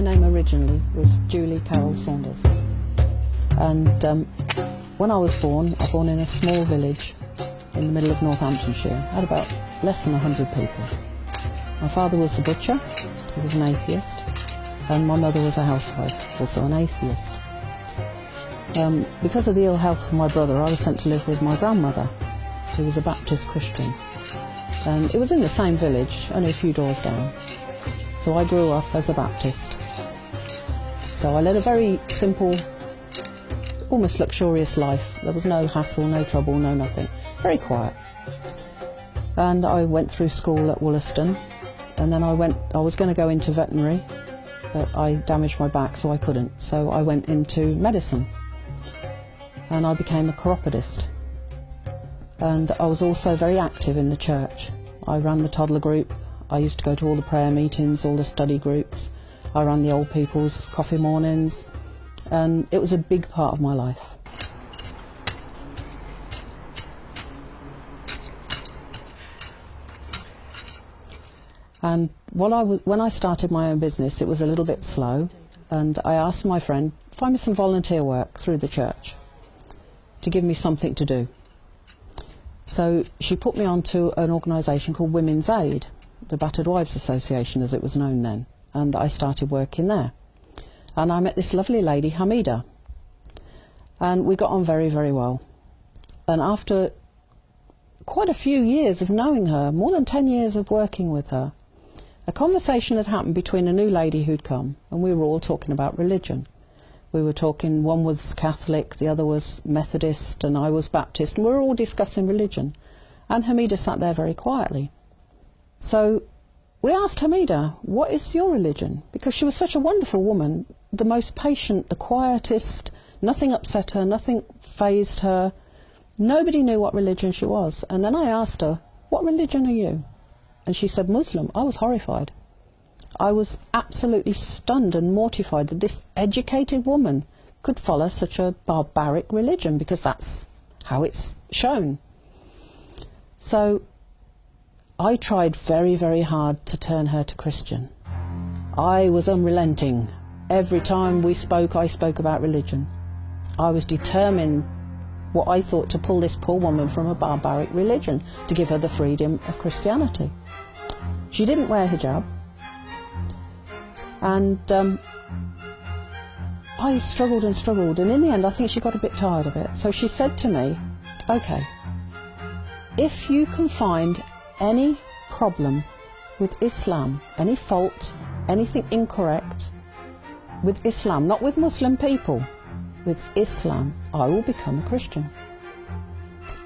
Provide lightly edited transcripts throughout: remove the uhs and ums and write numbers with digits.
My name originally was Julie Carol Saunders. And when I was born in a small village in the middle of Northamptonshire. I had about less than 100 people. My father was the butcher, he was an atheist, and my mother was a housewife, also an atheist. Because of the ill health of my brother, I was sent to live with my grandmother, who was a Baptist Christian. And it was in the same village, only a few doors down. So I grew up as a Baptist. So I led a very simple, almost luxurious life. There was no hassle, no trouble, no nothing. Very quiet. And I went through school at Wollaston, and then I was going to go into veterinary, but I damaged my back, so I couldn't. So I went into medicine, and I became a chiropodist. And I was also very active in the church. I ran the toddler group. I used to go to all the prayer meetings, all the study groups. I ran the old people's coffee mornings, and it was a big part of my life. And when I started my own business, it was a little bit slow, and I asked my friend, find me some volunteer work through the church to give me something to do. So she put me onto an organisation called Women's Aid, the Battered Wives Association as it was known then, and I started working there. And I met this lovely lady, Hamida, and we got on very, very well. And after quite a few years of knowing her, more than 10 years of working with her, a conversation had happened between a new lady who'd come, and we were all talking about religion. We were talking, one was Catholic, the other was Methodist, and I was Baptist, and we were all discussing religion. And Hamida sat there very quietly. So we asked Hamida, what is your religion? Because she was such a wonderful woman, the most patient, the quietest, nothing upset her, nothing fazed her. Nobody knew what religion she was. And then I asked her, what religion are you? And she said, Muslim. I was horrified. I was absolutely stunned and mortified that this educated woman could follow such a barbaric religion, because that's how it's shown. So I tried very, very hard to turn her to Christian. I was unrelenting. Every time we spoke, I spoke about religion. I was determined, what I thought, to pull this poor woman from a barbaric religion, to give her the freedom of Christianity. She didn't wear hijab, and I struggled and struggled, and in the end I think she got a bit tired of it. So she said to me, okay, if you can find any problem with Islam, any fault, anything incorrect with Islam, not with Muslim people, with Islam, I will become a Christian.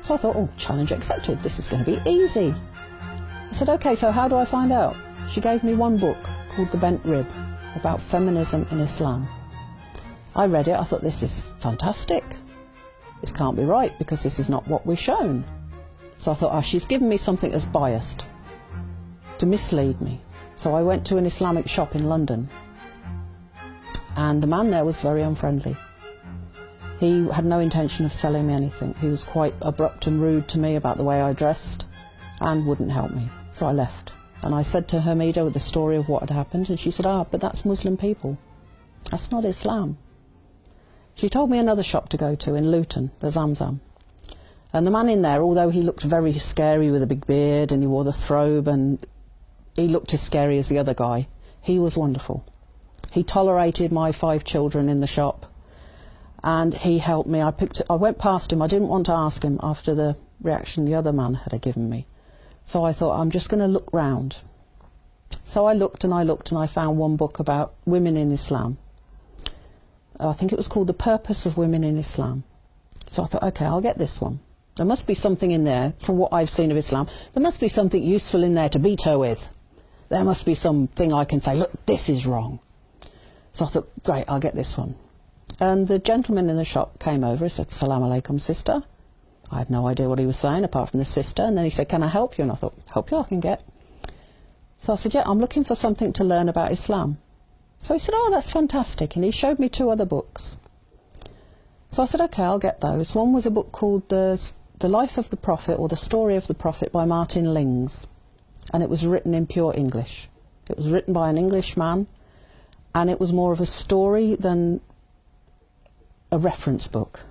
So I thought, oh, challenge accepted, this is going to be easy. I said, okay, so how do I find out? She gave me one book called The Bent Rib, about feminism in Islam. I read it, I thought, this is fantastic. This can't be right, because this is not what we're shown. So I thought, oh, she's given me something that's biased, to mislead me. So I went to an Islamic shop in London, and the man there was very unfriendly. He had no intention of selling me anything. He was quite abrupt and rude to me about the way I dressed, and wouldn't help me. So I left. And I said to Hamida the story of what had happened, and she said, but that's Muslim people. That's not Islam. She told me another shop to go to in Luton, the Zamzam. And the man in there, although he looked very scary with a big beard and he wore the throbe and he looked as scary as the other guy, he was wonderful. He tolerated my 5 children in the shop, and he helped me. I went past him. I didn't want to ask him after the reaction the other man had given me. So I thought, I'm just going to look round. So I looked and I looked, and I found one book about women in Islam. I think it was called The Purpose of Women in Islam. So I thought, okay, I'll get this one. There must be something in there, from what I've seen of Islam, there must be something useful in there to beat her with. There must be something I can say, look, this is wrong. So I thought, great, I'll get this one. And the gentleman in the shop came over and said, Salam alaikum, sister. I had no idea what he was saying, apart from the sister. And then he said, can I help you? And I thought, help you I can get. So I said, yeah, I'm looking for something to learn about Islam. So he said, oh, that's fantastic. And he showed me 2 other books. So I said, okay, I'll get those. One was a book called The Life of the Prophet, or The Story of the Prophet, by Martin Lings. And it was written in pure English. It was written by an English man, and it was more of a story than a reference book.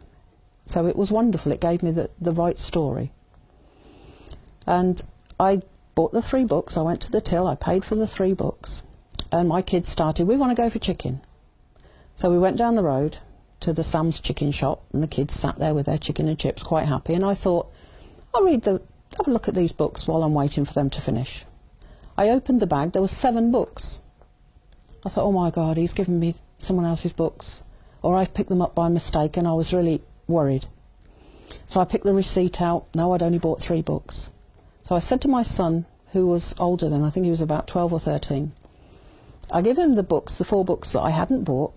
So it was wonderful. It gave me the right story. And I bought the 3 books. I went to the till, I paid for the 3 books, and my kids started, we want to go for chicken. So we went down the road to the Sam's chicken shop, and the kids sat there with their chicken and chips quite happy, and I thought, I'll have a look at these books while I'm waiting for them to finish. I opened the bag, there were 7 books. I thought, oh my God, he's given me someone else's books, or I've picked them up by mistake, and I was really worried. So I picked the receipt out. No, I'd only bought 3 books. So I said to my son, who was older then, I think he was about 12 or 13, I gave him the books, the 4 books that I hadn't bought,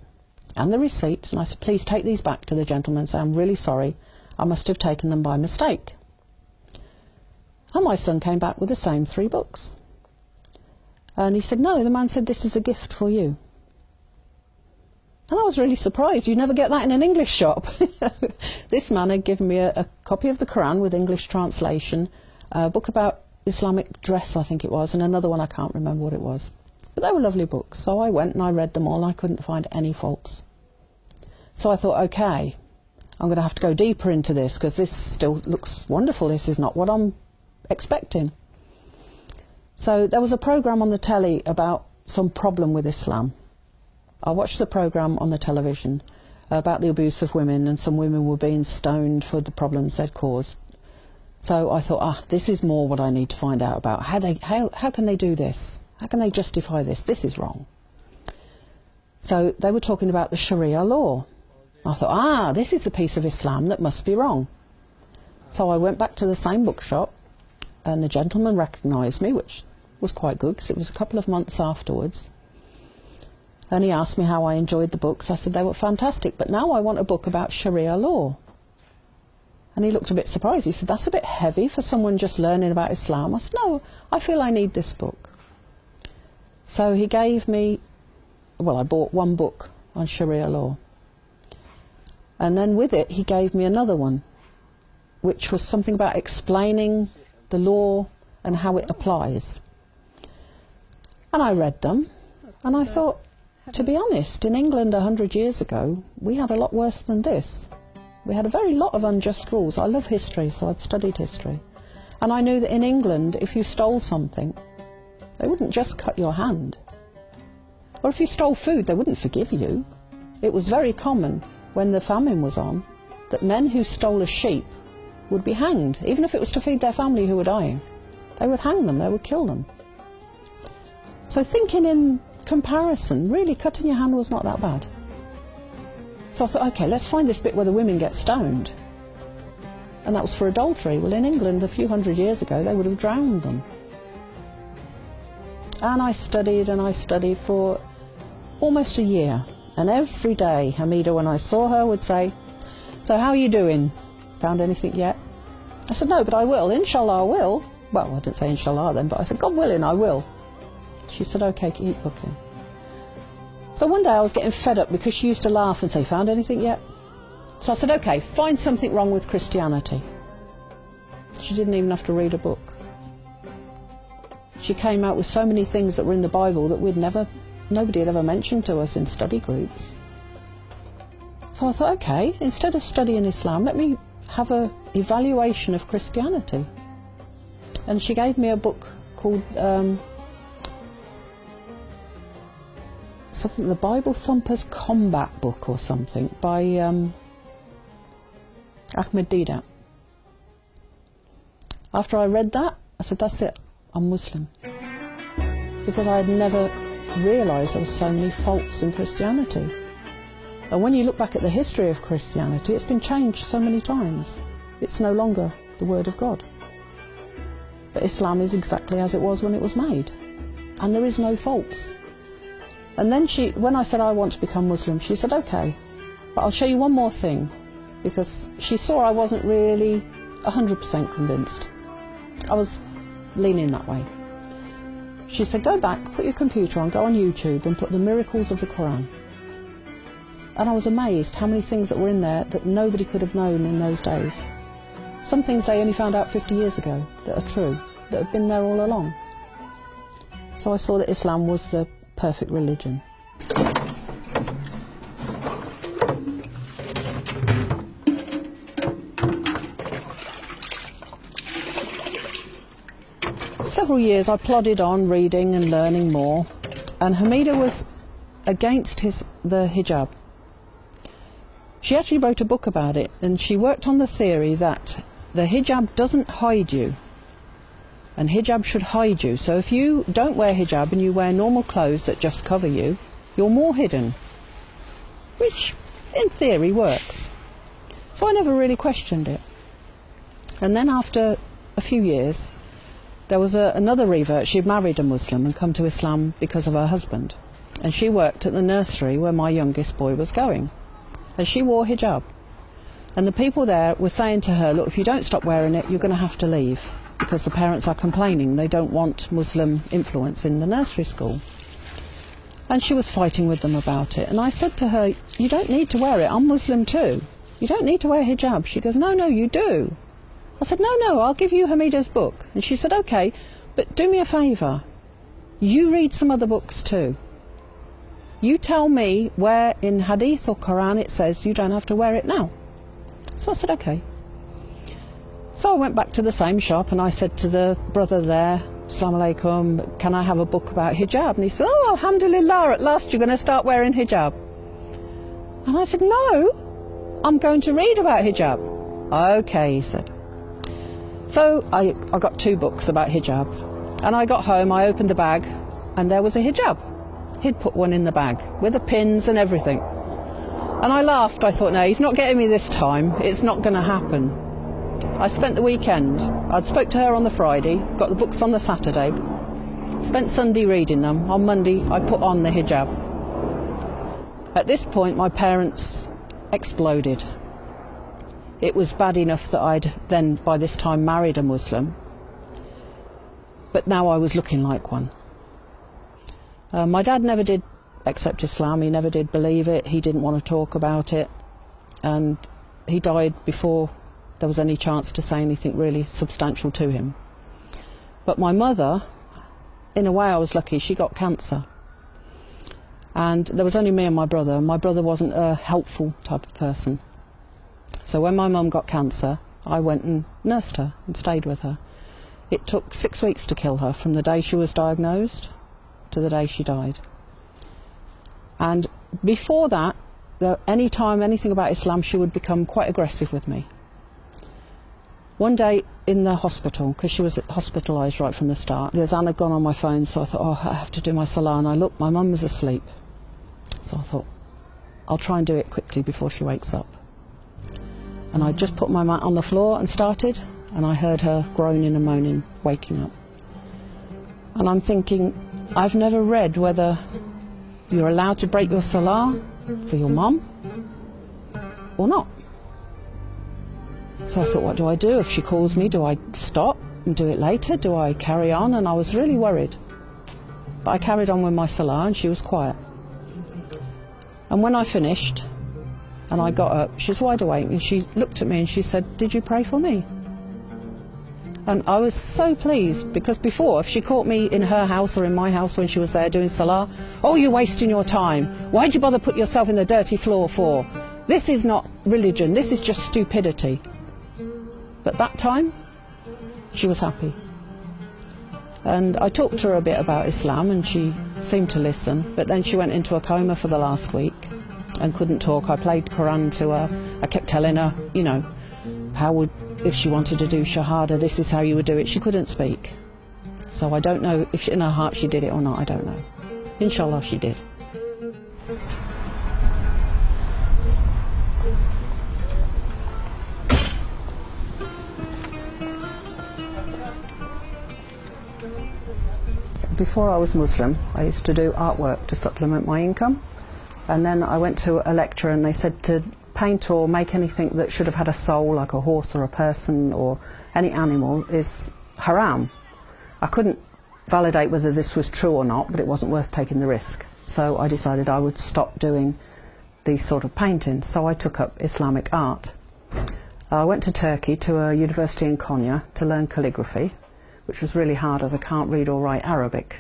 and the receipt, and I said, please take these back to the gentleman and say, I'm really sorry, I must have taken them by mistake. And my son came back with the same 3 books. And he said, no, the man said, this is a gift for you. And I was really surprised. You never get that in an English shop. This man had given me a copy of the Quran with English translation, a book about Islamic dress, I think it was, and another one, I can't remember what it was. But they were lovely books. So I went and I read them all, and I couldn't find any faults. So I thought, okay, I'm going to have to go deeper into this, because this still looks wonderful. This is not what I'm expecting. So there was a programme on the telly about some problem with Islam. I watched the programme on the television about the abuse of women, and some women were being stoned for the problems they'd caused. So I thought, this is more what I need to find out about. How can they do this? How can they justify this? This is wrong. So they were talking about the Sharia law. I thought, this is the piece of Islam that must be wrong. So I went back to the same bookshop, and the gentleman recognised me, which was quite good, because it was a couple of months afterwards. And he asked me how I enjoyed the books. I said they were fantastic, but now I want a book about Sharia law. And he looked a bit surprised. He said, that's a bit heavy for someone just learning about Islam. I said, no, I feel I need this book. So he gave me, well, I bought 1 book on Sharia law. And then with it, he gave me another one, which was something about explaining the law and how it applies. And I read them, and I thought, to be honest, in England 100 years ago, we had a lot worse than this. We had a very lot of unjust rules. I love history, so I'd studied history. And I knew that in England, if you stole something, they wouldn't just cut your hand. Or if you stole food, they wouldn't forgive you. It was very common, when the famine was on, that men who stole a sheep would be hanged, even if it was to feed their family who were dying. They would hang them, they would kill them. So thinking in comparison, really cutting your hand was not that bad. So I thought, okay, let's find this bit where the women get stoned. And that was for adultery. Well, in England, a few hundred years ago, they would have drowned them. And I studied for almost a year. And every day, Hamida, when I saw her, would say, so how are you doing? Found anything yet? I said, no, but I will. Inshallah, I will. Well, I didn't say inshallah then, but I said, God willing, I will. She said, okay, keep looking. So one day I was getting fed up because she used to laugh and say, found anything yet? So I said, okay, find something wrong with Christianity. She didn't even have to read a book. She came out with so many things that were in the Bible that nobody had ever mentioned to us in study groups. So I thought, okay, instead of studying Islam, let me have an evaluation of Christianity. And she gave me a book called something, the Bible Thumpers Combat Book or something, by Ahmed Deedat. After I read that, I said, that's it, I'm Muslim. Because I had never realised there were so many faults in Christianity. And when you look back at the history of Christianity, it's been changed so many times. It's no longer the Word of God. But Islam is exactly as it was when it was made. And there is no faults. And then when I said I want to become Muslim, she said, okay, but I'll show you one more thing. Because she saw I wasn't really 100% convinced. I was leaning that way. She said, go back, put your computer on, go on YouTube and put the miracles of the Quran. And I was amazed how many things that were in there that nobody could have known in those days. Some things they only found out 50 years ago that are true, that have been there all along. So I saw that Islam was the perfect religion. several years I plodded on reading and learning more, and Hamida was against the hijab. She actually wrote a book about it, and she worked on the theory that the hijab doesn't hide you, and hijab should hide you. So if you don't wear hijab and you wear normal clothes that just cover you, you're more hidden, which in theory works. So I never really questioned it. And then after a few years, there was another revert. She'd married a Muslim and come to Islam because of her husband. And she worked at the nursery where my youngest boy was going. And she wore hijab. And the people there were saying to her, look, if you don't stop wearing it, you're going to have to leave, because the parents are complaining. They don't want Muslim influence in the nursery school. And she was fighting with them about it. And I said to her, you don't need to wear it. I'm Muslim too. You don't need to wear hijab. She goes, no, no, you do. I said, no, I'll give you Hamida's book. And she said, okay, but do me a favour. You read some other books too. You tell me where in Hadith or Quran it says you don't have to wear it now. So I said, okay. So I went back to the same shop and I said to the brother there, Assalamu alaikum, can I have a book about hijab? And he said, oh, alhamdulillah, at last you're going to start wearing hijab. And I said, no, I'm going to read about hijab. Okay, he said. So I got 2 books about hijab, and I got home, I opened the bag, and there was a hijab. He'd put one in the bag with the pins and everything. And I laughed. I thought, no, he's not getting me this time. It's not going to happen. I spent the weekend. I spoke to her on the Friday, got the books on the Saturday, spent Sunday reading them. On Monday, I put on the hijab. At this point, my parents exploded. It was bad enough that I'd then, by this time, married a Muslim, but now I was looking like one. My dad never did accept Islam, he never did believe it, he didn't want to talk about it, and he died before there was any chance to say anything really substantial to him. But my mother, in a way I was lucky, she got cancer. And there was only me and my brother, and my brother wasn't a helpful type of person. So when my mum got cancer, I went and nursed her and stayed with her. It took 6 weeks to kill her, from the day she was diagnosed to the day she died. And before that, any time anything about Islam, she would become quite aggressive with me. One day in the hospital, because she was hospitalised right from the start, the azan had gone on my phone, so I thought, oh, I have to do my salah, and I looked, my mum was asleep. So I thought, I'll try and do it quickly before she wakes up. And I just put my mat on the floor and started, and I heard her groaning and moaning, waking up. And I'm thinking, I've never read whether you're allowed to break your salah for your mum or not. So I thought, what do I do? If she calls me, do I stop and do it later? Do I carry on? And I was really worried. But I carried on with my salah, and she was quiet. And when I finished, and I got up, she was wide awake, and she looked at me and she said, did you pray for me? And I was so pleased, because before, if she caught me in her house or in my house when she was there doing salah, oh, you're wasting your time. Why'd you bother put yourself in the dirty floor for? This is not religion, this is just stupidity. But that time, she was happy. And I talked to her a bit about Islam, and she seemed to listen, but then she went into a coma for the last week and couldn't talk. I played Quran to her. I kept telling her, you know, if she wanted to do Shahada, this is how you would do it. She couldn't speak. So I don't know if in her heart she did it or not, I don't know. Inshallah she did. Before I was Muslim, I used to do artwork to supplement my income. And then I went to a lecture, and they said to paint or make anything that should have had a soul, like a horse or a person or any animal, is haram. I couldn't validate whether this was true or not, but it wasn't worth taking the risk. So I decided I would stop doing these sort of paintings. So I took up Islamic art. I went to Turkey, to a university in Konya, to learn calligraphy, which was really hard as I can't read or write Arabic.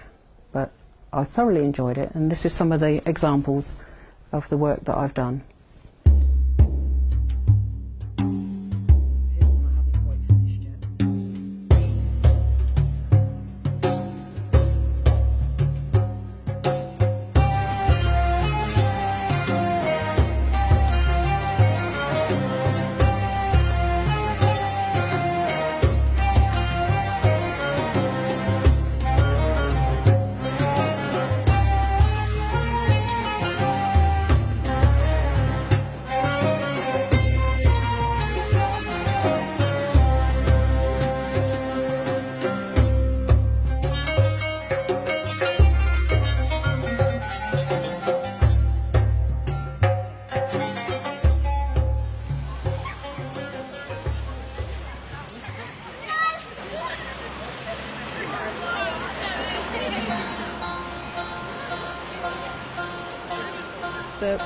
But I thoroughly enjoyed it, and this is some of the examples of the work that I've done.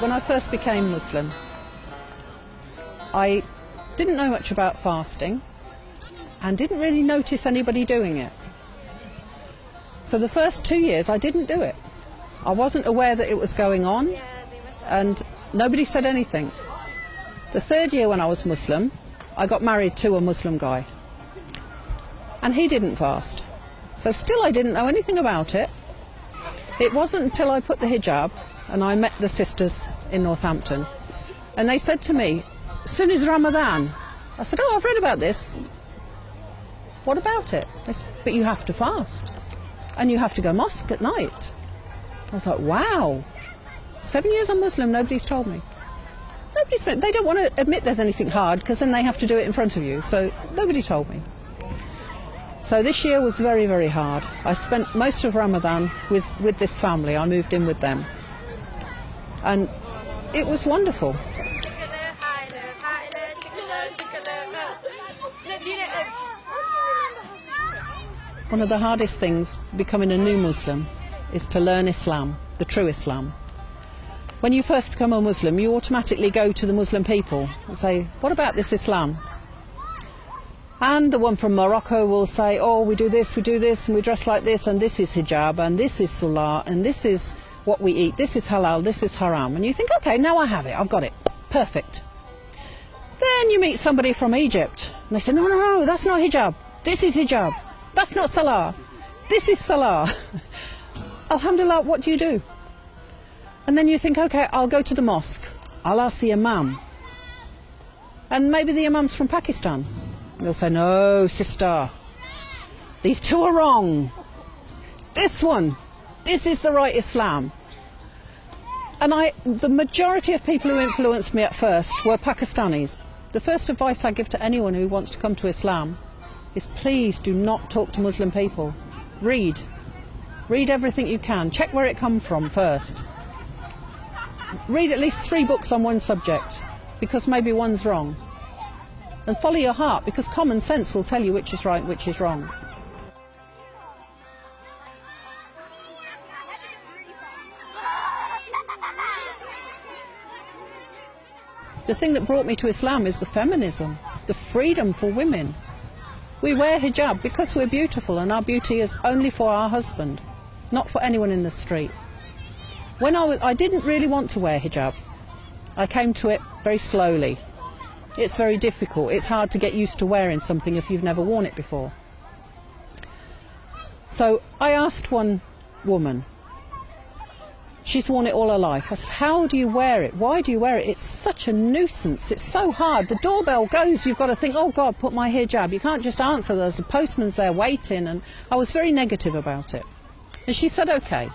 When I first became Muslim, I didn't know much about fasting and didn't really notice anybody doing it. So the first 2 years I didn't do it. I wasn't aware that it was going on and nobody said anything. The third year when I was Muslim, I got married to a Muslim guy and he didn't fast. So still I didn't know anything about it. It wasn't until I put the hijab and I met the sisters in Northampton and they said to me, as soon as Ramadan, I said, oh, I've read about this. What about it? They said, but you have to fast and you have to go mosque at night. I was like, wow, 7 years I'm Muslim, nobody's told me. They don't want to admit there's anything hard because then they have to do it in front of you, so nobody told me. So this year was very, very hard. I spent most of Ramadan with this family. I moved in with them and it was wonderful. One of the hardest things becoming a new Muslim is to learn Islam, the true Islam. When you first become a Muslim, you automatically go to the Muslim people and say, what about this Islam? And the one from Morocco will say, oh, we do this, and we dress like this, and this is hijab, and this is salah, and this is what we eat, this is halal, this is haram. And you think, okay, now I have it, I've got it, perfect. Then you meet somebody from Egypt, and they say, no, no, that's not hijab, this is hijab, that's not salah, this is salah. Alhamdulillah, what do you do? And then you think, okay, I'll go to the mosque, I'll ask the imam. And maybe the imam's from Pakistan. They'll say, no, sister, these two are wrong. This is the right Islam. And the majority of people who influenced me at first were Pakistanis. The first advice I give to anyone who wants to come to Islam is please do not talk to Muslim people. Read everything you can. Check where it comes from first. Read at least 3 books on one subject, because maybe one's wrong. And follow your heart, because common sense will tell you which is right and which is wrong. The thing that brought me to Islam is the feminism, the freedom for women. We wear hijab because we're beautiful, and our beauty is only for our husband, not for anyone in the street. When I didn't really want to wear hijab. I came to it very slowly. It's very difficult. It's hard to get used to wearing something if you've never worn it before. So I asked one woman, she's worn it all her life. I said, how do you wear it? Why do you wear it? It's such a nuisance. It's so hard. The doorbell goes, you've got to think, oh God, put my hijab. You can't just answer. There's a postman's there waiting. And I was very negative about it. And she said, okay.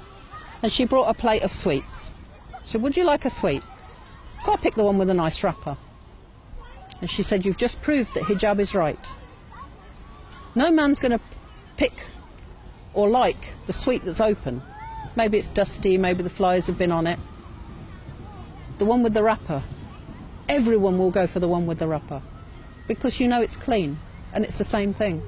And she brought a plate of sweets. She said, would you like a sweet? So I picked the one with a nice wrapper. And she said, you've just proved that hijab is right. No man's going to pick or like the sweet that's open. Maybe it's dusty, maybe the flies have been on it. The one with the wrapper. Everyone will go for the one with the wrapper, because you know it's clean and it's the same thing.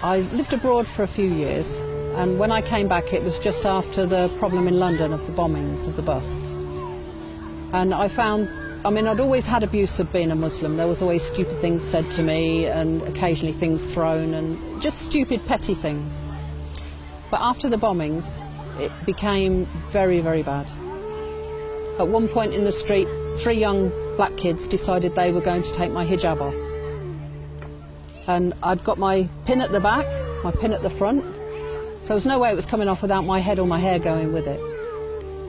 I lived abroad for a few years, and when I came back it was just after the problem in London of the bombings of the bus. And I found, I'd always had abuse of being a Muslim. There was always stupid things said to me and occasionally things thrown and just stupid petty things. But after the bombings it became very, very bad. At one point in the street 3 young black kids decided they were going to take my hijab off. And I'd got my pin at the back, my pin at the front, so there was no way it was coming off without my head or my hair going with it.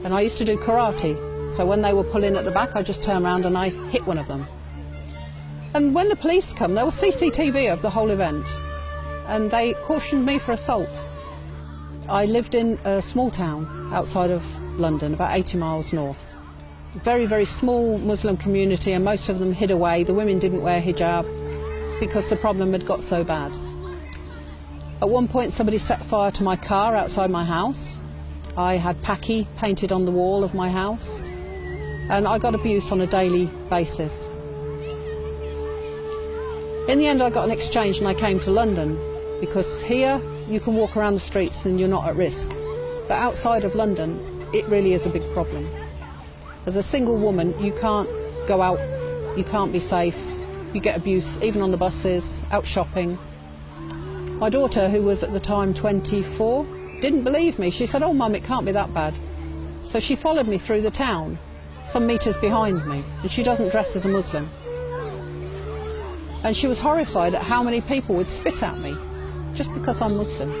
And I used to do karate, so when they were pulling at the back I just turned around and I hit one of them. And when the police come, there was CCTV of the whole event, and they cautioned me for assault. I lived in a small town outside of London, about 80 miles north. Very, very small Muslim community, and most of them hid away. The women didn't wear hijab because the problem had got so bad. At one point somebody set fire to my car outside my house. I had Paki painted on the wall of my house, and I got abuse on a daily basis. In the end I got an exchange and I came to London, because here you can walk around the streets and you're not at risk. But outside of London, it really is a big problem. As a single woman, you can't go out, you can't be safe, you get abuse, even on the buses, out shopping. My daughter, who was at the time 24, didn't believe me. She said, "Oh, Mum, it can't be that bad." So she followed me through the town, some metres behind me, and she doesn't dress as a Muslim. And she was horrified at how many people would spit at me, just because I'm Muslim.